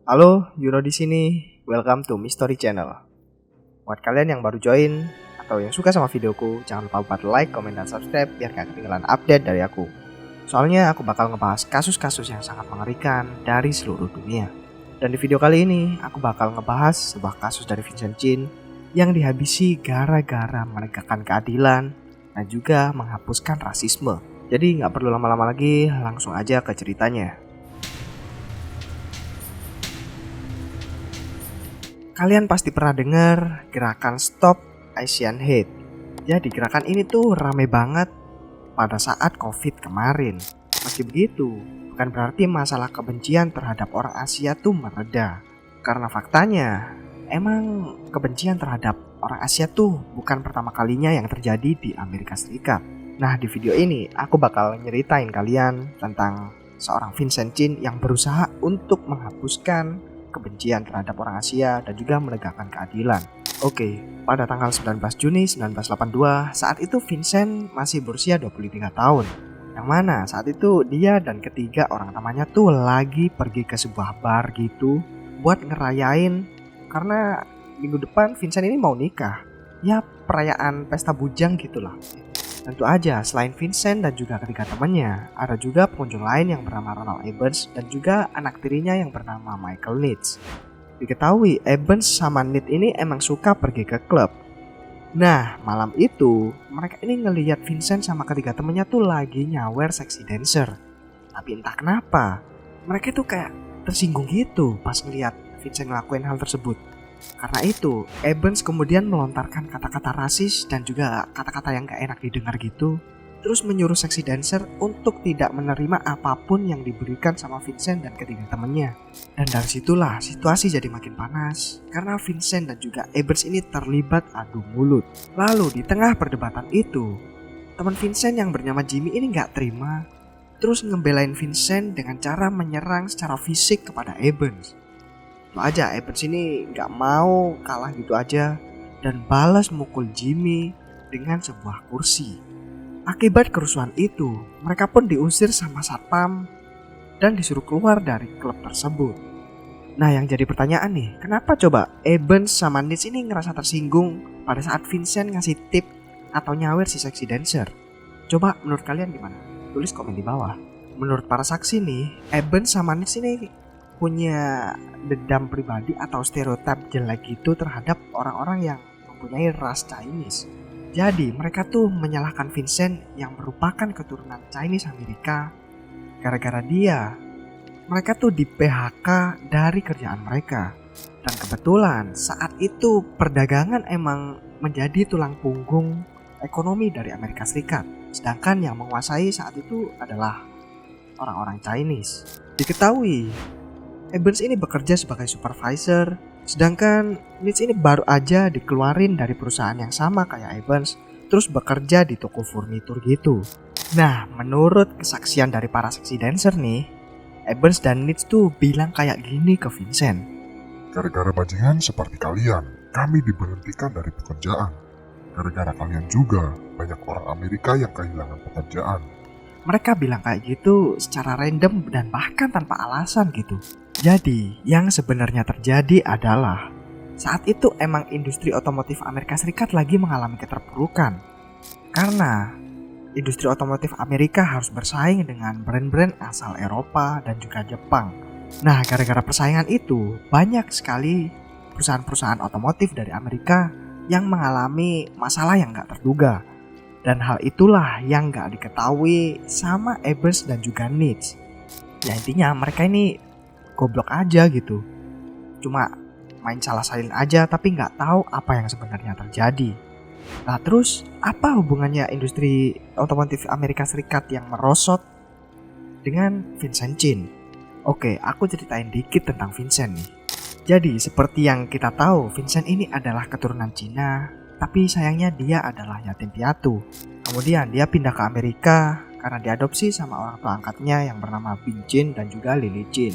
Halo, Yuno di sini. Welcome to Mystery Channel. Buat kalian yang baru join atau yang suka sama videoku, jangan lupa buat like, komen, dan subscribe biar gak ketinggalan update dari aku. Soalnya aku bakal ngebahas kasus-kasus yang sangat mengerikan dari seluruh dunia. Dan di video kali ini, aku bakal ngebahas sebuah kasus dari Vincent Chin yang dihabisi gara-gara menegakkan keadilan dan juga menghapuskan rasisme. Jadi gak perlu lama-lama lagi, langsung aja ke ceritanya. Kalian pasti pernah dengar gerakan Stop Asian Hate. Jadi gerakan ini tuh rame banget pada saat COVID kemarin. Meski begitu, bukan berarti masalah kebencian terhadap orang Asia tuh mereda. Karena faktanya, emang kebencian terhadap orang Asia tuh bukan pertama kalinya yang terjadi di Amerika Serikat. Nah, di video ini aku bakal nyeritain kalian tentang seorang Vincent Chin yang berusaha untuk menghapuskan kebencian terhadap orang Asia dan juga menegakkan keadilan. Oke, pada tanggal 19 Juni 1982, saat itu Vincent masih berusia 23 tahun. Yang mana saat itu dia dan ketiga orang temannya tuh lagi pergi ke sebuah bar gitu buat ngerayain, karena minggu depan Vincent ini mau nikah. Ya, perayaan pesta bujang gitulah. Tentu aja, selain Vincent dan juga ketiga temannya, ada juga pengunjung lain yang bernama Ronald Evans dan juga anak tirinya yang bernama Michael Nitz. Diketahui Evans sama Nitz ini emang suka pergi ke klub. Nah, malam itu mereka ini ngelihat Vincent sama ketiga temannya tuh lagi nyawer sexy dancer. Tapi entah kenapa, mereka tuh kayak tersinggung gitu pas ngelihat Vincent ngelakuin hal tersebut. Karena itu, Evans kemudian melontarkan kata-kata rasis dan juga kata-kata yang gak enak didengar gitu. Terus menyuruh sexy dancer untuk tidak menerima apapun yang diberikan sama Vincent dan ketiga temannya. Dan dari situlah situasi jadi makin panas, karena Vincent dan juga Evans ini terlibat adu mulut. Lalu di tengah perdebatan itu, teman Vincent yang bernama Jimmy ini gak terima, terus ngebelain Vincent dengan cara menyerang secara fisik kepada Evans. Itu aja, Evans ini gak mau kalah gitu aja dan balas mukul Jimmy dengan sebuah kursi. Akibat kerusuhan itu, mereka pun diusir sama satpam dan disuruh keluar dari klub tersebut. Nah, yang jadi pertanyaan nih, kenapa coba Evans sama Nitz ini ngerasa tersinggung pada saat Vincent ngasih tip atau nyawer si sexy dancer? Coba menurut kalian gimana? Tulis komen di bawah. Menurut para saksi nih, Evans sama Nitz ini punya dendam pribadi atau stereotip jelek gitu terhadap orang-orang yang mempunyai ras Chinese. Jadi mereka tuh menyalahkan Vincent yang merupakan keturunan Chinese Amerika. Gara-gara dia, mereka tuh di PHK dari kerjaan mereka. Dan kebetulan saat itu perdagangan emang menjadi tulang punggung ekonomi dari Amerika Serikat. Sedangkan yang menguasai saat itu adalah orang-orang Chinese. Diketahui Evans ini bekerja sebagai supervisor, sedangkan Nitz ini baru aja dikeluarin dari perusahaan yang sama kayak Evans, terus bekerja di toko furnitur gitu. Nah, menurut kesaksian dari para sexy dancer nih, Evans dan Nitz tuh bilang kayak gini ke Vincent. Gara-gara bajingan seperti kalian, kami diberhentikan dari pekerjaan. Gara-gara kalian juga, banyak orang Amerika yang kehilangan pekerjaan. Mereka bilang kayak gitu secara random dan bahkan tanpa alasan gitu. Jadi, yang sebenarnya terjadi adalah saat itu emang industri otomotif Amerika Serikat lagi mengalami keterpurukan. Karena industri otomotif Amerika harus bersaing dengan brand-brand asal Eropa dan juga Jepang. Nah, gara-gara persaingan itu, banyak sekali perusahaan-perusahaan otomotif dari Amerika yang mengalami masalah yang gak terduga. Dan hal itulah yang gak diketahui sama Evans dan juga Nitz. Ya intinya mereka ini goblok aja gitu. Cuma main salah salin aja tapi gak tahu apa yang sebenarnya terjadi. Nah terus apa hubungannya industri otomotif Amerika Serikat yang merosot dengan Vincent Chin? Oke, aku ceritain dikit tentang Vincent nih. Jadi seperti yang kita tahu, Vincent ini adalah keturunan Cina, tapi sayangnya dia adalah yatim piatu. Kemudian dia pindah ke Amerika karena diadopsi sama orang tua angkatnya yang bernama Bing Chin dan juga Lily Chin.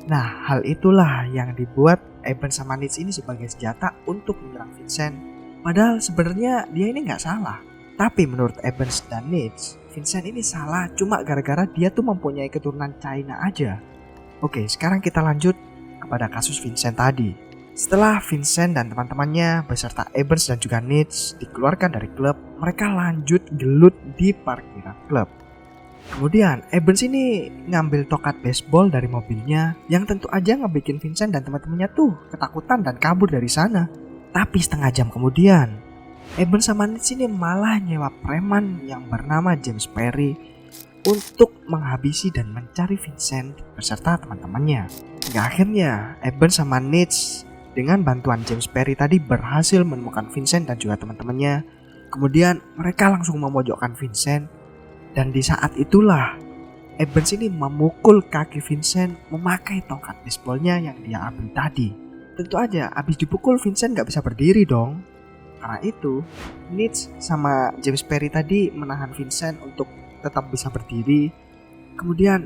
Nah, hal itulah yang dibuat Evans sama Nitz ini sebagai senjata untuk menyerang Vincent. Padahal sebenarnya dia ini nggak salah. Tapi menurut Evans dan Nitz, Vincent ini salah cuma gara-gara dia tuh mempunyai keturunan China aja. Oke, sekarang kita lanjut ke pada kasus Vincent tadi. Setelah Vincent dan teman-temannya beserta Evans dan juga Nitz dikeluarkan dari klub, mereka lanjut gelut di parkiran klub. Kemudian Evans ini ngambil tokat baseball dari mobilnya yang tentu aja ngebikin Vincent dan teman-temannya tuh ketakutan dan kabur dari sana. Tapi setengah jam kemudian, Evans sama Nitz ini malah nyewa preman yang bernama James Perry untuk menghabisi dan mencari Vincent beserta teman-temannya. Hingga akhirnya Evans sama Nitz dengan bantuan James Perry tadi berhasil menemukan Vincent dan juga teman-temannya. Kemudian mereka langsung memojokkan Vincent. Dan di saat itulah Evans ini memukul kaki Vincent memakai tongkat baseballnya yang dia ambil tadi. Tentu aja abis dipukul Vincent gak bisa berdiri dong. Karena itu Nitz sama James Perry tadi menahan Vincent untuk tetap bisa berdiri. Kemudian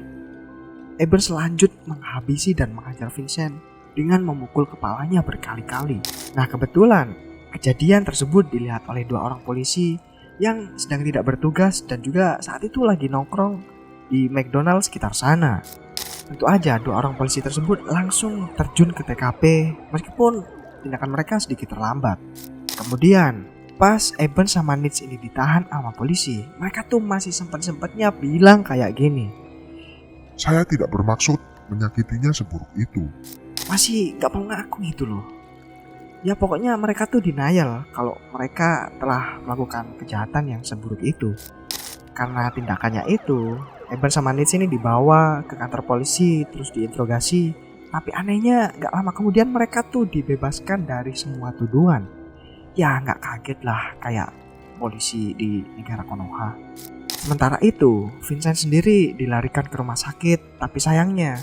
Evans lanjut menghabisi dan menghajar Vincent dengan memukul kepalanya berkali-kali. Nah kebetulan kejadian tersebut dilihat oleh 2 orang polisi yang sedang tidak bertugas dan juga saat itu lagi nongkrong di McDonald's sekitar sana. Tentu aja 2 orang polisi tersebut langsung terjun ke TKP meskipun tindakan mereka sedikit terlambat. Kemudian pas Evans sama Nitz ini ditahan sama polisi, mereka tuh masih sempet-sempetnya bilang kayak gini, Saya tidak bermaksud menyakitinya seburuk itu. masih gak mau ngaku gitu loh. Ya pokoknya mereka tuh denial kalau mereka telah melakukan kejahatan yang seburuk itu. Karena tindakannya itu, Evans sama Nitz ini dibawa ke kantor polisi terus diinterogasi. Tapi anehnya gak lama kemudian mereka tuh dibebaskan dari semua tuduhan. Ya gak kaget lah kayak polisi di negara Konoha. Sementara itu, Vincent sendiri dilarikan ke rumah sakit. Tapi sayangnya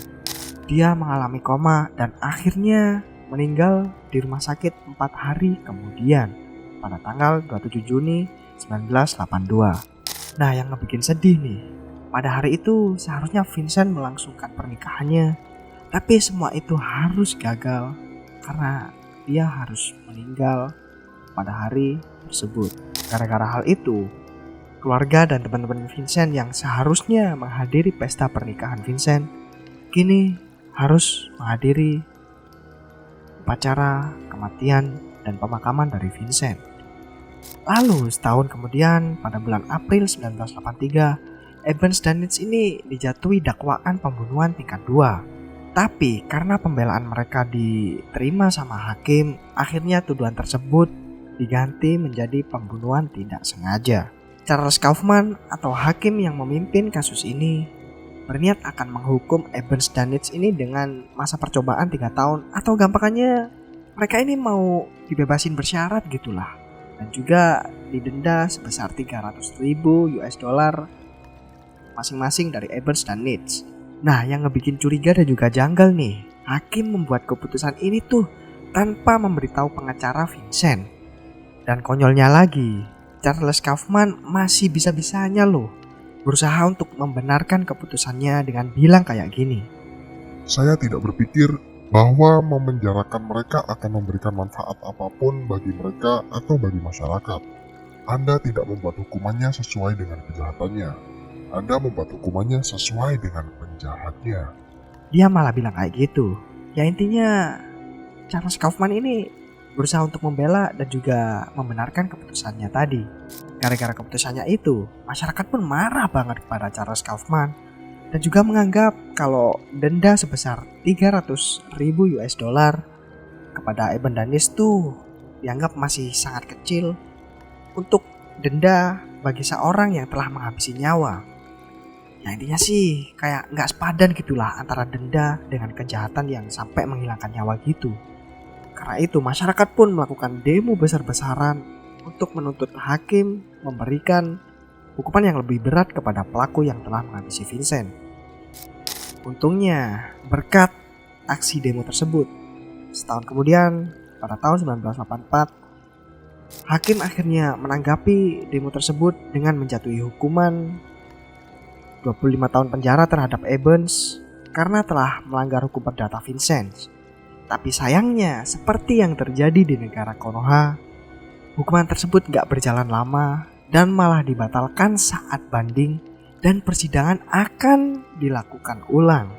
dia mengalami koma dan akhirnya meninggal di rumah sakit 4 hari kemudian pada tanggal 27 Juni 1982. Nah yang ngebikin sedih nih, pada hari itu seharusnya Vincent melangsungkan pernikahannya, tapi semua itu harus gagal karena dia harus meninggal pada hari tersebut. Gara-gara hal itu, keluarga dan teman-teman Vincent yang seharusnya menghadiri pesta pernikahan Vincent kini harus menghadiri upacara kematian dan pemakaman dari Vincent. Lalu setahun kemudian pada bulan April 1983, Evans dan Nitz ini dijatuhi dakwaan pembunuhan tingkat 2. Tapi karena pembelaan mereka diterima sama hakim, akhirnya tuduhan tersebut diganti menjadi pembunuhan tidak sengaja. Charles Kaufman atau hakim yang memimpin kasus ini berniat akan menghukum Evans dan Nitz ini dengan masa percobaan 3 tahun, atau gampangannya mereka ini mau dibebasin bersyarat gitulah, dan juga didenda sebesar 300.000 US dollar masing-masing dari Evans dan Nitz. Nah yang ngebikin curiga dan juga janggal nih, hakim membuat keputusan ini tuh tanpa memberitahu pengacara Vincent. Dan konyolnya lagi, Charles Kaufman masih bisa-bisanya loh berusaha untuk membenarkan keputusannya dengan bilang kayak gini, Saya tidak berpikir bahwa memenjarakan mereka akan memberikan manfaat apapun bagi mereka atau bagi masyarakat. Anda tidak membuat hukumannya sesuai dengan kejahatannya. Anda membuat hukumannya sesuai dengan penjahatnya. Dia malah bilang kayak gitu. Ya intinya Charles Kaufman ini berusaha untuk membela dan juga membenarkan keputusannya tadi. Gara-gara keputusannya itu, masyarakat pun marah banget kepada Charles Kaufman dan juga menganggap kalau denda sebesar 300.000 US dollar kepada Evans dan Nitz tuh dianggap masih sangat kecil untuk denda bagi seorang yang telah menghabisi nyawa. Ya intinya sih kayak nggak sepadan gitulah antara denda dengan kejahatan yang sampai menghilangkan nyawa gitu. Karena itu masyarakat pun melakukan demo besar-besaran untuk menuntut hakim memberikan hukuman yang lebih berat kepada pelaku yang telah menghabisi Vincent. Untungnya berkat aksi demo tersebut, setahun kemudian pada tahun 1984, hakim akhirnya menanggapi demo tersebut dengan menjatuhi hukuman 25 tahun penjara terhadap Evans karena telah melanggar hukum perdata Vincent. Tapi sayangnya, seperti yang terjadi di negara Konoha, hukuman tersebut gak berjalan lama dan malah dibatalkan saat banding dan persidangan akan dilakukan ulang.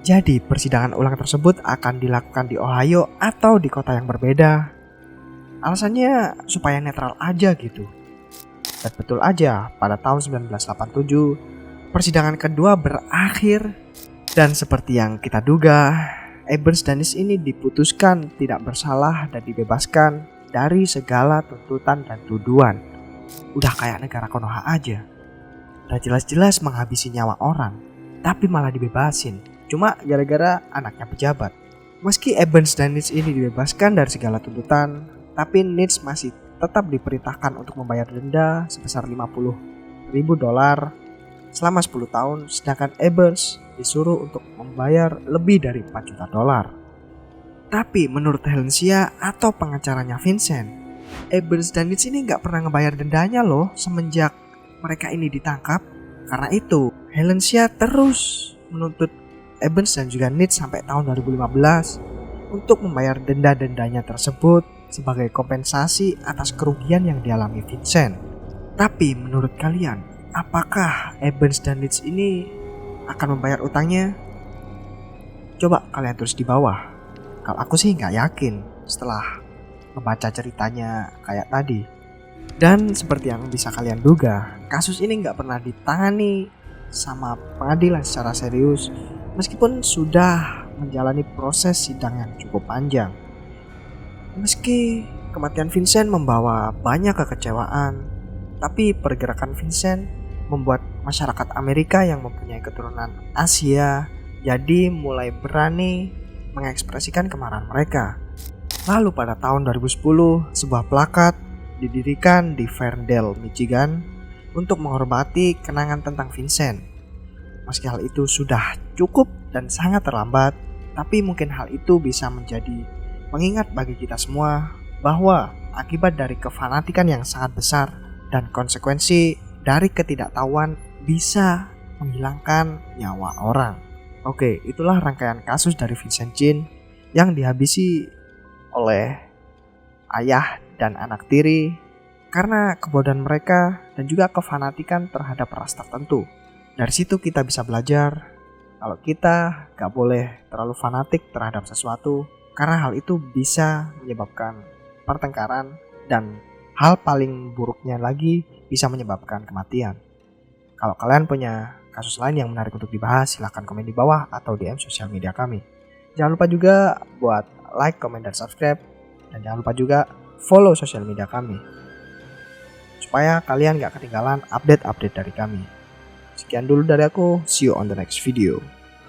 Jadi persidangan ulang tersebut akan dilakukan di Ohio atau di kota yang berbeda. Alasannya supaya netral aja gitu. Dan betul aja, pada tahun 1987 persidangan kedua berakhir. Dan seperti yang kita duga, Evans dan Nitz ini diputuskan tidak bersalah dan dibebaskan dari segala tuntutan dan tuduhan. Udah kayak negara Konoha aja. Udah jelas-jelas menghabisi nyawa orang, tapi malah dibebasin. Cuma gara-gara anaknya pejabat. Meski Evans dan Nitz ini dibebaskan dari segala tuntutan, tapi Nitz masih tetap diperintahkan untuk membayar denda sebesar $50.000 selama 10 tahun, sedangkan Evans disuruh untuk membayar lebih dari $4 juta. Tapi menurut Helensia atau pengacaranya Vincent, Evans dan Nitz ini gak pernah ngebayar dendanya loh semenjak mereka ini ditangkap. Karena itu, Helensia terus menuntut Evans dan juga Nitz sampai tahun 2015 untuk membayar denda-dendanya tersebut sebagai kompensasi atas kerugian yang dialami Vincent. Tapi menurut kalian, apakah Evans dan Nitz ini akan membayar utangnya? Coba kalian tulis di bawah. Kalau aku sih nggak yakin setelah membaca ceritanya kayak tadi. Dan seperti yang bisa kalian duga, kasus ini nggak pernah ditangani sama pengadilan secara serius, meskipun sudah menjalani proses sidang yang cukup panjang. Meski kematian Vincent membawa banyak kekecewaan, tapi pergerakan Vincent membuat masyarakat Amerika yang mempunyai keturunan Asia jadi mulai berani mengekspresikan kemarahan mereka. Lalu pada tahun 2010, sebuah plakat didirikan di Ferndale, Michigan untuk menghormati kenangan tentang Vincent. Meski hal itu sudah cukup dan sangat terlambat, tapi mungkin hal itu bisa menjadi pengingat bagi kita semua bahwa akibat dari kefanatikan yang sangat besar dan konsekuensi dari ketidaktahuan bisa menghilangkan nyawa orang. Oke, itulah rangkaian kasus dari Vincent Chin yang dihabisi oleh ayah dan anak tiri karena kebodohan mereka dan juga kefanatikan terhadap ras tertentu. Dari situ kita bisa belajar kalau kita gak boleh terlalu fanatik terhadap sesuatu, karena hal itu bisa menyebabkan pertengkaran dan hal paling buruknya lagi bisa menyebabkan kematian. Kalau kalian punya kasus lain yang menarik untuk dibahas, silahkan komen di bawah atau DM sosial media kami. Jangan lupa juga buat like, komen, dan subscribe. Dan jangan lupa juga follow sosial media kami, supaya kalian gak ketinggalan update-update dari kami. Sekian dulu dari aku, see you on the next video.